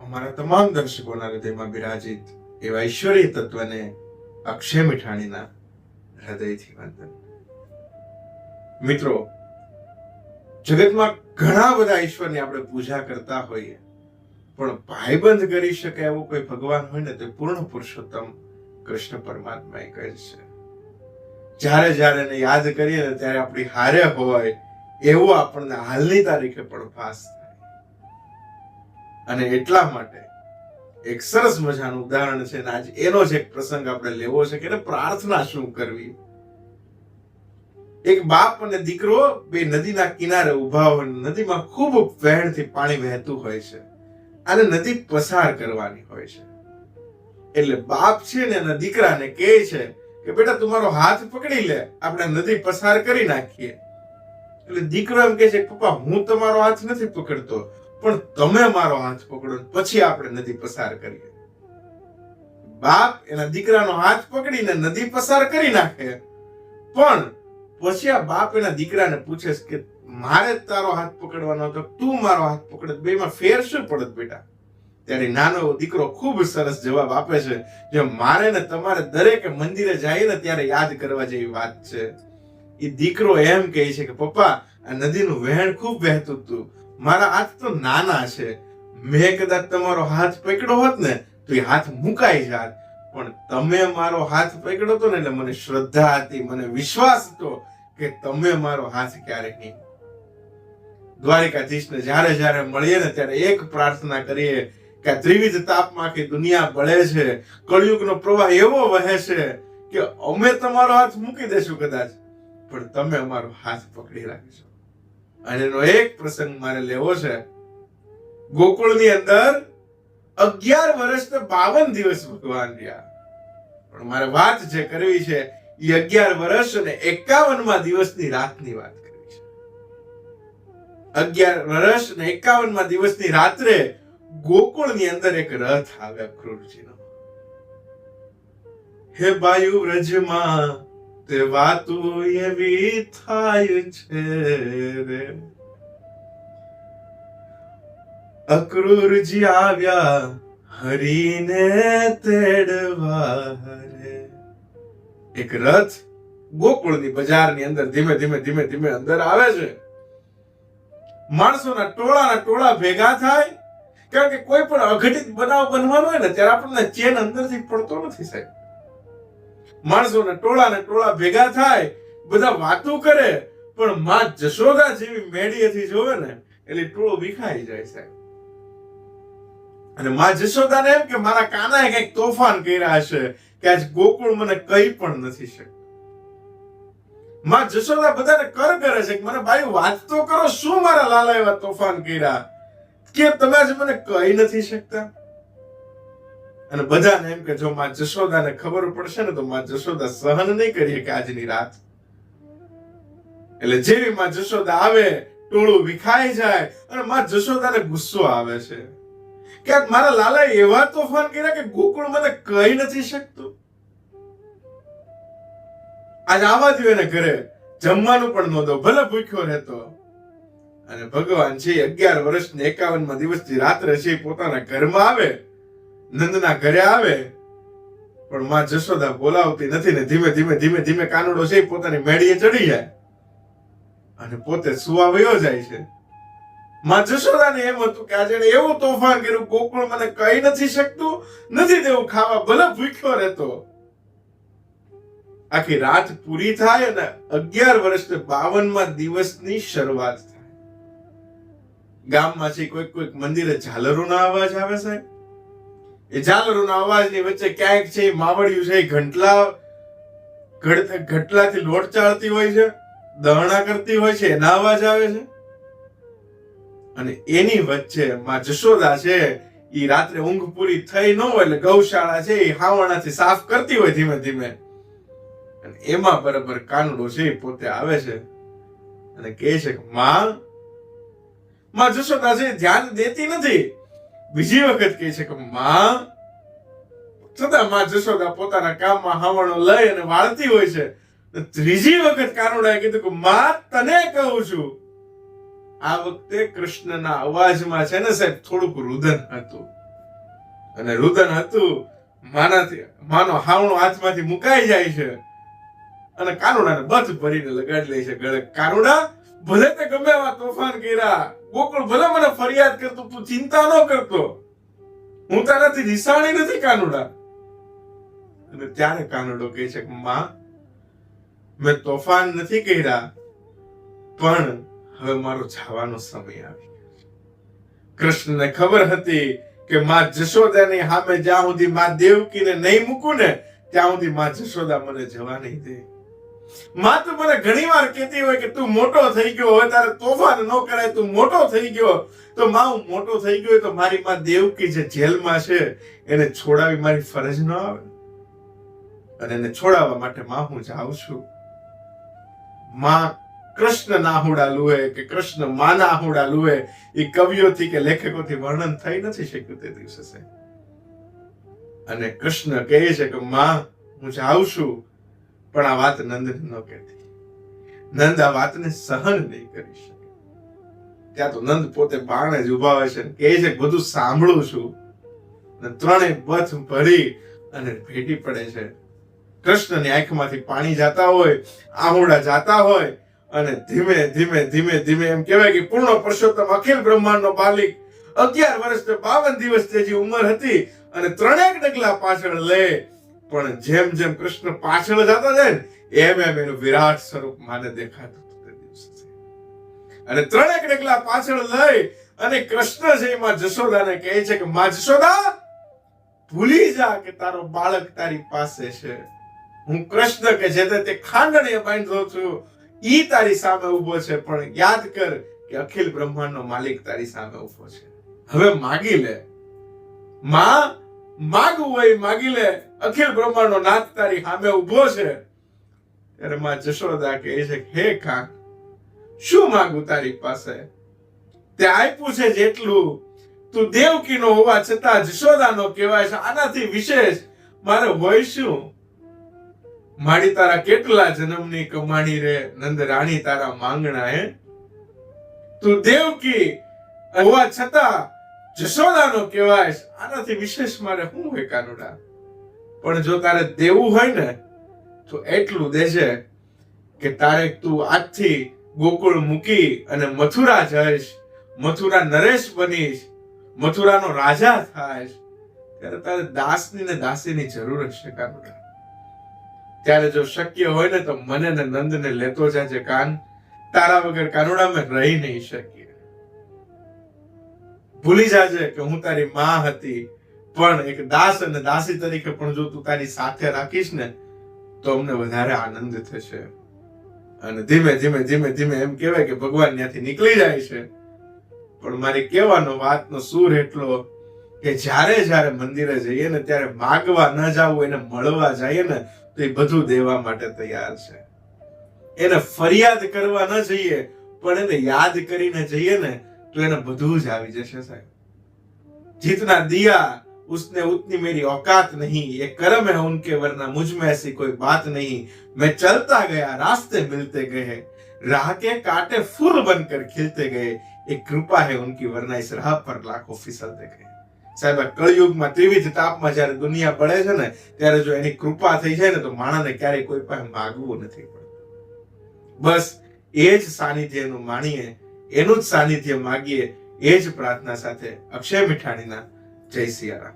અમારા તમામ દર્શકોના હૃદયમાં બિરાજિત એવા ઈશ્વરીય તત્વને અક્ષય મીઠાણીના હૃદયથી વંદન. મિત્રો, જગતમાં ઘણા બધા ઈશ્વરની આપણે પૂજા કરતા હોઈએ, પણ ભાઈબંધ કરી શકે એવો કોઈ ભગવાન હોય ને તો પૂર્ણ પુરુષોત્તમ કૃષ્ણ પરમાત્મા એક જ છે. જ્યારે જ્યારે એને યાદ કરીએ ને ત્યારે આપણી હારે હોય એવું આપણને હાલની તારીખે પણ ભાસ થાય. અને એટલા માટે એક સરસ મજાનું ઉદાહરણ છે, આજ એનો જ એક પ્રસંગ આપણે લેવો છે કે પ્રાર્થના શું કરવી. એક બાપ અને દીકરો બે નદીના કિનારે ઉભા હોય, નદીમાં ખૂબ વહેણથી પાણી વહેતું હોય છે અને નદી પસાર કરવાની હોય છે. એટલે બાપ છે ને એના દીકરાને કહે છે કે બેટા તું મારો હાથ પકડી લે, આપણે નદી પસાર કરી નાખીએ. એટલે દીકરો એમ કહે છે પપ્પા હું તમારો હાથ નથી પકડતો, પણ તમે મારો હાથ પકડો પછી આપણે નદી પસાર કરીએ. બાપ એના દીકરાનો હાથ પકડીને નદી પસાર કરી નાખે, પણ પછી આ બાપ એના દીકરાને પૂછે કે મારે તારો હાથ પકડવાનો હતો, તું મારો હાથ પકડે, બેમાં ફેર શું પડત બેટા? ત્યારે નાનો દીકરો ખૂબ સરસ જવાબ આપે છે, જે મારે ને તમારે દરેક મંદિરે જાય ને ત્યારે યાદ કરવા જેવી વાત છે. એ દીકરો એમ કહે છે કે પપ્પા આ નદીનું વહેણ ખૂબ વહેતું હતું, મારા હાથ તો નાના છે, મેં કદાચ તમારો હાથ પકડ્યો હોત ને તો એ હાથ મુકાઈ જાત, પણ તમે મારો હાથ પકડ્યો હતો ને એટલે મને શ્રદ્ધા હતી, મને વિશ્વાસ હતો કે તમે મારો હાથ ક્યારેય નહીં. દ્વારિકાધીશને જ્યારે જ્યારે મળીએ ને ત્યારે એક પ્રાર્થના કરીએ કે આ ત્રિવિધ તાપમાંથી દુનિયા બળે છે, કળિયુગનો પ્રવાહ એવો વહે છે કે અમે તમારો હાથ મૂકી દેશું કદાચ, પણ તમે અમારો હાથ પકડી રાખીશું. અને એનો એક પ્રસંગ મારે લેવો છે. ગોકુળની અંદર 11 વર્ષ ને 52 દિવસ ભગવાન રહ્યા, પણ મારે વાત જે કરવી છે એ 11 વર્ષ અને 51મા દિવસની રાતની વાત કરવી છે. 11 વર્ષ અને 51મા દિવસની રાત્રે ગોકુળની અંદર એક રથ આવ્યા ક્રૂરજીનો. હે બાયુ વ્રજમાં તે વાતો એવી થાય છે રે, અક્રૂરજી આવ્યા હરીને તેડવા રે. એક રથ ગોકુળની બજારની અંદર ધીમે ધીમે ધીમે ધીમે અંદર આવે છે. માણસોના ટોળા ભેગા થાય, કારણ કે કોઈ પણ અઘટિત બનાવ બનવાનો હોય ને ત્યારે આપણને ચેન અંદરથી પડતો નથી સાહેબ. માણસોના ટોળા ભેગા થાય, બધા વાતો કરે, પણ માં જશોદા જેવી મેળીએથી જોવે ને એટલે ટોળો વિખાઈ જાય સાહેબ. અને માં જશોદાને એમ કે મારા કાનાએ કઈક તોફાન કર્યા હશે કે આજ ગોકુળ મને કઈ પણ નથી શકતું. માં જશોદા બધાને કરે છે કે મને બાઈ વાત તો કરો, શું મારા લાલા એવા તોફાન કર્યા કે તમે આજ મને કહી નથી શકતા? અને બધાને એમ કે જો માં જશોદાને ખબર પડશે ને તો માં જશોદા સહન નહીં કરી કે આજની રાત. એટલે જેવી માં જશોદા આવે ટોળું વિખાઈ જાય અને માં જશોદાને ગુસ્સો આવે છે કે મારા લાલાએ એવા તોફાન કર્યા કે ગોકુળ મને કહી નથી શકતું. આજ આવા દો એને ઘરે, જમવાનું પણ ન દો, ભલે ભૂખ્યો રહેતો. અને ભગવાન છે 11 વર્ષ ને 51મા દિવસની રાત્રે છે પોતાના ઘરમાં આવે, નંદના ઘરે આવે, પણ માં જશોદા બોલાવતી નથી ને ધીમે ધીમે ધીમે ધીમે કાનુડો છે પોતાની મેળીએ ચડી જાય અને પોતે સુવા વયો જાય છે. માં જશોદાને એમ હતું કે આજે એવું તોફાન કર્યું, ગોકુળ મને કહી નથી શકતું, નથી દેવું ખાવા, ભલે ભૂખ્યો રહેતો. આખી રાત પૂરી થાય અને 11 વર્ષ ને 52મા દિવસની શરૂઆત થાય. ગામમાંથી કોઈક મંદિરે ઝાલરોના અવાજ આવે સાહેબ. એ ઝાલરોના અવાજની વચ્ચે ક્યાંક છે માવડિયું છે ઘટલાથી લોટ ચાળતી હોય છે, દહણા કરતી હોય છે, એના અવાજ આવે છે. અને એની વચ્ચે માં જશોદા છે એ રાત્રે ઊંઘ પૂરી થઈ ન હોય એટલે ગૌશાળા છે એ હાવણાથી સાફ કરતી હોય ધીમે ધીમે. અને એમાં બરાબર કાનુડો છે એ પોતે આવે છે અને કહે છે કે માં જશોદા છે ધ્યાન દેતી નથી. બીજી વખત કહે છે કે માં, છતાં માં જશોદા પોતાના કામમાં હાવણો લઈ અને વાળતી હોય છે. ત્રીજી વખત કાનુડાએ કીધું કે માં તને કહું છું. આ વખતે કૃષ્ણના અવાજમાં છે ને સાહેબ થોડુંક રુદન હતું. અને રુદન હતું માનો હાવણો હાથમાંથી મુકાઈ જાય છે અને કાનુડાને બથ ભરીને લગાડી લે છે ગળે. કાનુડા, ભલે તે ગમે એવા તોફાન કર્યા, ગોકુળ ભલે મને ફરિયાદ કરતો, તું ચિંતા ન કરતો, હું તારાથી નિશાણી નથી કાનુડા. અને ત્યારે કાનુડો કહે છે કે માં, મેં તોફાન નથી કર્યા, પણ હવે મારો જવાનો સમય આવી ગયો. કૃષ્ણને ખબર હતી કે માં જશોદાની સામે જ્યાં સુધી માં દેવકીને નહીં મૂકું ને ત્યાં સુધી માં જશોદા મને જવા નહીં દે. માં તો મને ઘણી વાર કહેતી હોય કે તું મોટો થઈ ગયો, હવે તારે તોફાન ન કરાય, તું મોટો થઈ ગયો. તો માં, હું મોટો થઈ ગયો તો મારી માં દેવકી જે જેલમાં છે એને છોડાવી મારી ફરજ ન આવે? અને એને છોડાવવા માટે માં હું જાઉં છું. માં કૃષ્ણ નાહુડા લુએ કે કૃષ્ણ માં નાહુડા લુએ એ કવિઓથી કે લેખકોથી વર્ણન થઈ નથી શક્યું તે દિવસે. અને કૃષ્ણ કહે છે કે માં, હું જાઉં છું, પણ આ વાત નંદને ન કહેતી. નંદ આ વાતને સહન નહીં કરી શકે. ત્યાં તો નંદ પોતે બાણે જ ઉભા હોય છે, કહે છે બધું સાંભળું છું. અને ત્રણેય બથ ભરી અને ભેટી પડે છે. કૃષ્ણની આંખમાંથી પાણી જાતા હોય, આહુડા જાતા હોય, અને ધીમે ધીમે ધીમે ધીમે એમ કહેવાય કે પૂર્ણ પુરુષોત્તમ અખિલ બ્રહ્માંડનો માલિક 11 વર્ષ ને 52 દિવસ જેની ઉંમર હતી અને ત્રણેક ડગલા પાછળ લે. પણ જેમ જેમ કૃષ્ણ પાછળ જતા જાય ને એમ એમ એનું વિરાટ સ્વરૂપ માને દેખાતું હતું તે દિવસે. અને ત્રણેક ડગલા પાછળ લઈ અને કૃષ્ણ છે એમાં જશોદાને કહે છે કે માં જશોદા, ભૂલી જા કે તારો બાળક તારી પાસે છે. હું કૃષ્ણ કે જે તે ખાંડણીએ બાંધ્યો છું ઈ તારી સામે ઉભો છે, પણ યાદ કર કે અખિલ બ્રહ્માંડનો માલિક તારી સામે ઉભો છે. હવે માગી લે માં, માગવું હોય માગી લે, અખિલ બ્રહ્માંડનો નાથ તારી સામે ઉભો છે. ત્યારે માં જશોદા કહે છે હે કાન, શું માગું તારી પાસે? તે આપ્યું છે જેટલું, તું દેવકીનો હોવા છતાં જશોદાનો કહેવાય છે, આનાથી વિશેષ મારે હોય શું? માડી તારા કેટલા જન્મની કમાણી રે નંદ રાણી તારા માંગણા હે. તું દેવકી હોવા છતાં જશોદાનો કહેવાય, આનાથી વિશેષ મારે શું હોય કાનુડા? પણ જો તારે દેવું હોય ને તો એટલું દેજે કે તારે તું આજથી ગોકુળ મૂકી અને મથુરા જઈશ, મથુરા નરેશ બનીશ, મથુરાનો રાજા થાયશ, ત્યારે તારે દાસની ને દાસીની જરૂર હશે કાનુડા. ત્યારે જો શક્ય હોય ને તો મને ને નંદને લેતો જાજે કાન. તારા વગર કાનુડા મેં રહી નહીં શકીએ. ભૂલી જાજે કે હું તારી માં હતી, પણ એક દાસ અને દાસી તરીકે પણ જો તું તારી સાથે રાખીશ ને તો અમને વધારે આનંદ થશે. અને ધીમે ધીમે ધીમે ધીમે એમ કહેવાય કે ભગવાન ત્યાંથી નીકળી જાય છે. પણ મારી કહેવાનો વાતનો સૂર એટલો કે જ્યારે જ્યારે મંદિરે જઈએ ને ત્યારે માગવા ન જાવું, એને મળવા જઈએ ને તો એ બધું દેવા માટે તૈયાર છે. એને ફરિયાદ કરવા ન જઈએ પણ એને યાદ કરીને જઈએ ને તો એને બધું જ આવી જશે સાહેબ. જીતના દિયા उसने उतनी मेरी औकात नहीं, ये कर्म है उनके वरना मुझ में ऐसी कोई बात नहीं. मैं चलता गया रास्ते मिलते गए, राह के कांटे फूल बनकर खिलते गए. एक कृपा है उनकी वरना इस राह पर लाखों फिसलते गए. સાહેબ, કળયુગમાં ત્રિવિધ તાપમાં જ્યારે દુનિયા પડે છે ને ત્યારે જો એની કૃપા થઈ જાય ને તો માણસને ક્યારેય કોઈ પાસે માગવું નથી પડતું. બસ એ જ સાનિધ્યનું માણીએ, એનું જ સાનિધ્ય માગીએ, એ જ પ્રાર્થના સાથે અક્ષય મીઠાણીના જય સિયારામ.